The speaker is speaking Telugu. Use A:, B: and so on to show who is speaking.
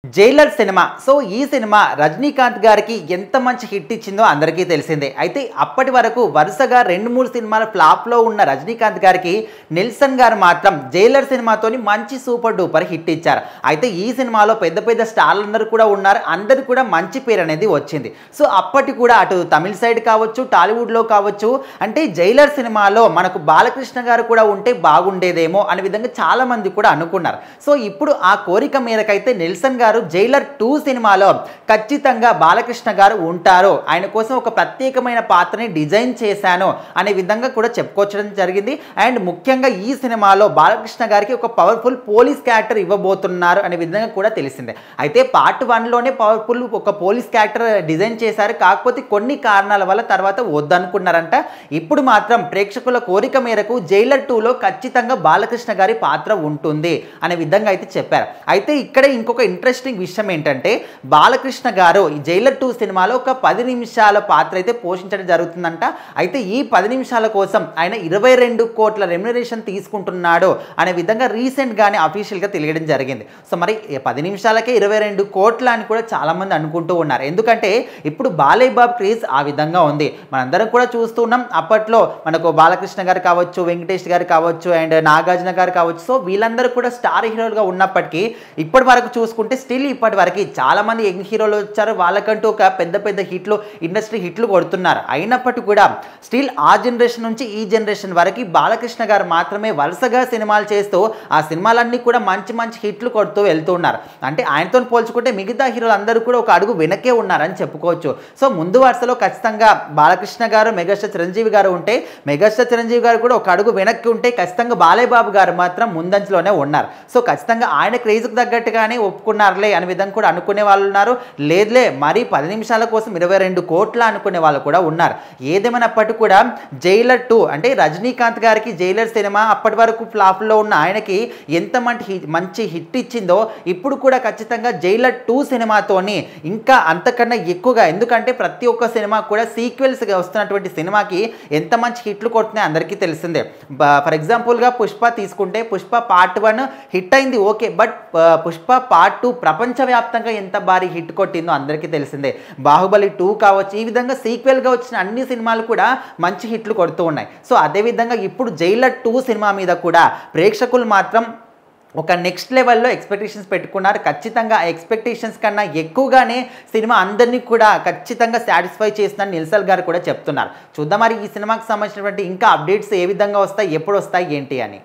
A: Jailer cinema. సో, ఈ సినిమా రజనీకాంత్ గారికి ఎంత మంచి హిట్ ఇచ్చిందో అందరికీ తెలిసిందే. అయితే అప్పటి వరకు వరుసగా 2, 3 సినిమాల ఫ్లాప్‌లో ఉన్న రజనీకాంత్ గారికి నెల్సన్ గారు మాత్రం జైలర్ సినిమాతోని మంచి సూపర్ డూపర్ హిట్ ఇచ్చారు. అయితే ఈ సినిమాలో పెద్ద పెద్ద స్టార్లందరూ కూడా ఉన్నారు. అందరికి కూడా మంచి పేరు అనేది వచ్చింది. సో, అప్పటి కూడా అటు తమిళ సైడ్ కావచ్చు, టాలీవుడ్‌లో కావచ్చు, అంటే జైలర్ సినిమాలో మనకు బాలకృష్ణ గారు కూడా ఉంటే బాగుండేదేమో అనే విధంగా చాలామంది కూడా అనుకున్నారు. సో, ఇప్పుడు ఆ కోరిక మేరకైతే నెల్సన్ గారు జైలర్ 2 సినిమాలో ఖచ్చితంగా బాలకృష్ణ గారు ఉంటారు, ఆయన కోసం ఒక ప్రత్యేకమైన పాత్రని డిజైన్ చేశాను అనే విధంగా కూడా చెప్పుకోవడం జరిగింది. అండ్ ముఖ్యంగా ఈ సినిమాలో బాలకృష్ణ గారికి ఒక పవర్ఫుల్ పోలీస్ క్యారెక్టర్ ఇవ్వబోతున్నారు అనే విధంగా కూడా తెలిసిందే. అయితే పార్ట్ 1లోనే పవర్ఫుల్ ఒక పోలీస్ క్యారెక్టర్ డిజైన్ చేశారు. కాకపోతే కొన్ని కారణాల వల్ల తర్వాత వద్దనుకున్నారంట. ఇప్పుడు మాత్రం ప్రేక్షకుల కోరిక మేరకు జైలర్ 2లో ఖచ్చితంగా బాలకృష్ణ గారి పాత్ర ఉంటుంది అనే విధంగా అయితే చెప్పారు. అయితే ఇక్కడ ఇంకొక ఇంట్రెస్టింగ్ విషయం ఏంటంటే బాలకృష్ణ గారు ఈ జైలర్ 2 సినిమాలో ఒక 10 నిమిషాల పాత్ర అయితే పోషించడం జరుగుతుందంట. అయితే ఈ 10 నిమిషాల కోసం ఆయన 22 కోట్ల రెమ్యునరేషన్ తీసుకుంటున్నాడు అనే విధంగా రీసెంట్గానే అఫీషియల్గా తెలియడం జరిగింది. సో మరి 10 నిమిషాలకే 22 కోట్ల అని కూడా చాలామంది అనుకుంటూ ఉన్నారు. ఎందుకంటే ఇప్పుడు బాలయ్య బాబు క్రేజ్ ఆ విధంగా ఉంది. మనందరం కూడా చూస్తున్నాం. అప్పట్లో మనకు బాలకృష్ణ గారు కావచ్చు, వెంకటేష్ గారు కావచ్చు, అండ్ నాగార్జున గారు కావచ్చు. సో వీళ్ళందరూ కూడా స్టార్ హీరోలుగా ఉన్నప్పటికీ ఇప్పటి వరకు చూసుకుంటే స్టిల్ ఇప్పటి వరకు చాలామంది యంగ్ హీరోలు వచ్చారు. వాళ్ళకంటూ ఒక పెద్ద పెద్ద హిట్లు, ఇండస్ట్రీ హిట్లు కొడుతున్నారు. అయినప్పటికీ కూడా స్టిల్ ఆ జనరేషన్ నుంచి ఈ జనరేషన్ వరకు బాలకృష్ణ గారు మాత్రమే వరుసగా సినిమాలు చేస్తూ ఆ సినిమాలన్నీ కూడా మంచి మంచి హిట్లు కొడుతూ వెళ్తూ ఉన్నారు. అంటే ఆయనతో పోల్చుకుంటే మిగతా హీరోలు అందరూ కూడా ఒక అడుగు వెనకే ఉన్నారని చెప్పుకోవచ్చు. సో ముందు వరుసలో ఖచ్చితంగా బాలకృష్ణ గారు, మెగాస్టార్ చిరంజీవి గారు ఉంటే, మెగాస్టార్ చిరంజీవి గారు కూడా ఒక అడుగు వెనక్కి ఉంటే ఖచ్చితంగా బాలయ్య బాబు గారు మాత్రం ముందంజలోనే ఉన్నారు. సో ఖచ్చితంగా ఆయన క్రేజ్కి తగ్గట్టుగానే ఒప్పుకున్నారులే అనే విధంగా కూడా అనుకునే వాళ్ళు ఉన్నారు. లేదులే మరి 10 నిమిషాల కోసం 22 కోట్ల అనుకునే వాళ్ళు కూడా ఉన్నారు. ఏదేమైనప్పటికీ కూడా జైలర్ 2 అంటే రజనీకాంత్ గారికి జైలర్ సినిమా అప్పటి వరకు ఫ్లాప్లో ఉన్న ఆయనకి ఎంత మంచి హిట్ ఇచ్చిందో ఇప్పుడు కూడా ఖచ్చితంగా జైలర్ 2 సినిమాతోని ఇంకా అంతకన్నా ఎక్కువగా, ఎందుకంటే ప్రతి ఒక్క సినిమా కూడా సీక్వెల్స్గా వస్తున్నటువంటి సినిమాకి ఎంత మంచి హిట్లు కొడుతున్నాయి అందరికీ తెలిసిందే. ఫర్ ఎగ్జాంపుల్గా పుష్ప తీసుకుంటే పుష్ప పార్ట్ 1 హిట్ అయింది ఓకే, బట్ పుష్ప పార్ట్ 2 ప్రపంచవ్యాప్తంగా ఎంత భారీ హిట్ కొట్టిందో అందరికీ తెలిసిందే. బాహుబలి 2 కావచ్చు, ఈ విధంగా సీక్వెల్గా వచ్చిన అన్ని సినిమాలు కూడా మంచి హిట్లు కొడుతూ ఉన్నాయి. సో అదేవిధంగా ఇప్పుడు జైలర్ 2 సినిమా మీద కూడా ప్రేక్షకులు మాత్రం ఒక నెక్స్ట్ లెవెల్లో ఎక్స్పెక్టేషన్స్ పెట్టుకున్నారు. ఖచ్చితంగా ఆ ఎక్స్పెక్టేషన్స్ కన్నా ఎక్కువగానే సినిమా అందరినీ కూడా ఖచ్చితంగా సాటిస్ఫై చేస్తుందని నెల్సన్ గారు కూడా చెప్తున్నారు. చూద్దాం మరి ఈ సినిమాకి సంబంధించినటువంటి ఇంకా అప్డేట్స్ ఏ విధంగా వస్తాయి, ఎప్పుడు వస్తాయి ఏంటి అని.